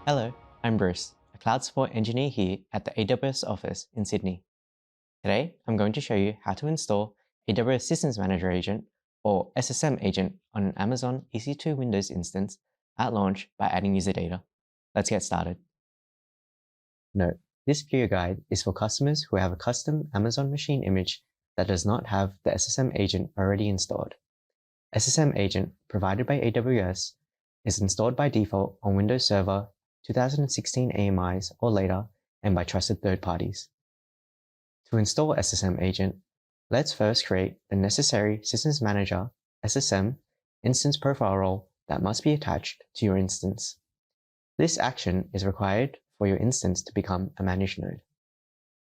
Hello, I'm Bruce, a cloud support engineer here at the AWS office in Sydney. Today, I'm going to show you how to install AWS Systems Manager Agent or SSM Agent on an Amazon EC2 Windows instance at launch by adding user data. Let's get started. Note, this video guide is for customers who have a custom Amazon machine image that does not have the SSM Agent already installed. SSM Agent, provided by AWS, is installed by default on Windows Server 2016 AMIs or later and by trusted third parties. To install SSM Agent, let's first create the necessary Systems Manager SSM instance profile role that must be attached to your instance. This action is required for your instance to become a managed node.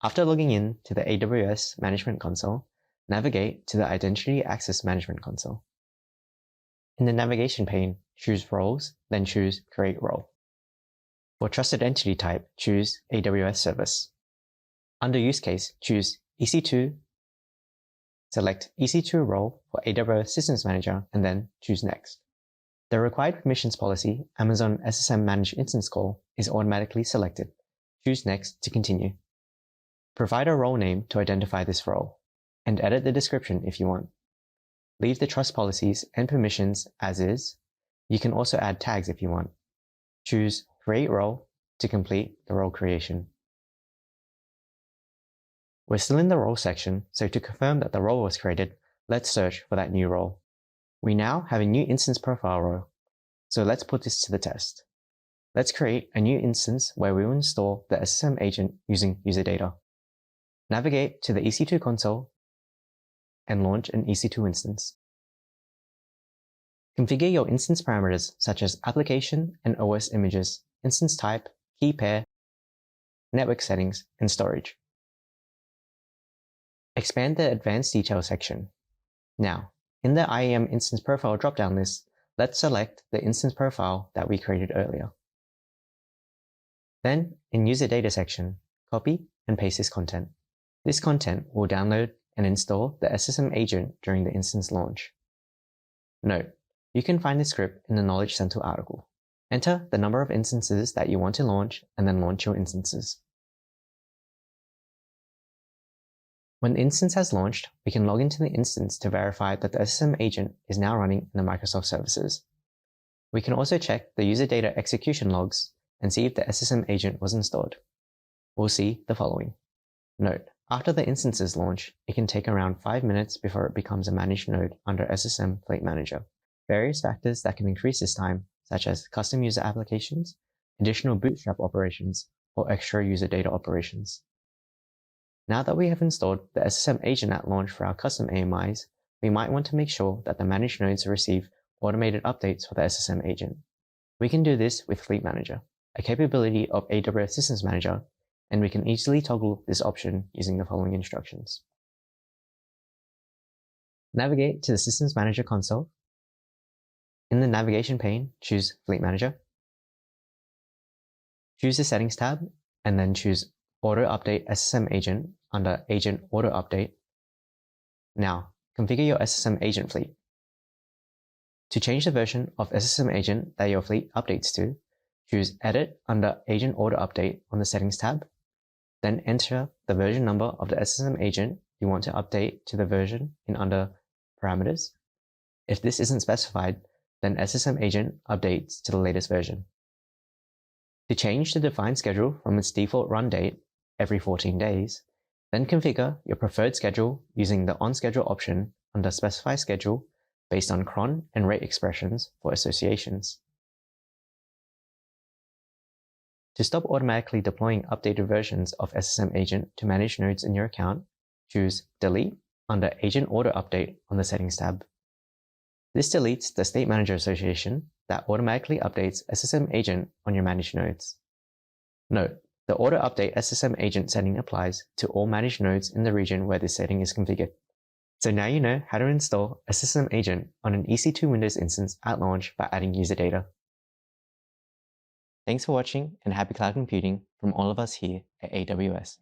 After logging in to the AWS Management Console, navigate to the Identity Access Management Console. In the navigation pane, choose Roles, then choose Create Role. For Trusted Entity Type, choose AWS Service. Under Use Case, choose EC2, select EC2 role for AWS Systems Manager, and then choose Next. The required permissions policy, Amazon SSM Managed Instance Call, is automatically selected. Choose Next to continue. Provide a role name to identify this role, and edit the description if you want. Leave the trust policies and permissions as is. You can also add tags if you want. Choose Create Role to complete the role creation. We're still in the role section, so to confirm that the role was created, let's search for that new role. We now have a new instance profile role, so let's put this to the test. Let's create a new instance where we will install the SSM agent using user data. Navigate to the EC2 console and launch an EC2 instance. Configure your instance parameters such as application and OS images, instance type, key pair, network settings, and storage. Expand the Advanced Details section. Now, in the IAM Instance Profile drop-down list, let's select the instance profile that we created earlier. Then, in User Data section, copy and paste this content. This content will download and install the SSM agent during the instance launch. Note, you can find the script in the Knowledge Center article. Enter the number of instances that you want to launch and then launch your instances. When the instance has launched, we can log into the instance to verify that the SSM agent is now running in the Microsoft services. We can also check the user data execution logs and see if the SSM agent was installed. We'll see the following. Note, after the instance's launch, it can take around 5 minutes before it becomes a managed node under SSM Fleet Manager. Various factors that can increase this time, such as custom user applications, additional bootstrap operations, or extra user data operations. Now that we have installed the SSM agent at launch for our custom AMIs, we might want to make sure that the managed nodes receive automated updates for the SSM agent. We can do this with Fleet Manager, a capability of AWS Systems Manager, and we can easily toggle this option using the following instructions. Navigate to the Systems Manager console. In the navigation pane, choose Fleet Manager. Choose the Settings tab, and then choose Auto Update SSM Agent under Agent Auto Update. Now, configure your SSM agent fleet. To change the version of SSM agent that your fleet updates to, choose Edit under Agent Auto Update on the Settings tab. Then enter the version number of the SSM agent you want to update to the version in under Parameters. If this isn't specified, then SSM agent updates to the latest version. To change the defined schedule from its default run date every 14 days, then configure your preferred schedule using the On-Schedule option under Specify Schedule based on cron and rate expressions for associations. To stop automatically deploying updated versions of SSM Agent to manage nodes in your account, choose Delete under Agent Auto Update on the Settings tab. This deletes the State Manager association that automatically updates SSM Agent on your managed nodes. Note, the Auto Update SSM Agent setting applies to all managed nodes in the region where this setting is configured. So now you know how to install SSM Agent on an EC2 Windows instance at launch by adding user data. Thanks for watching and happy cloud computing from all of us here at AWS.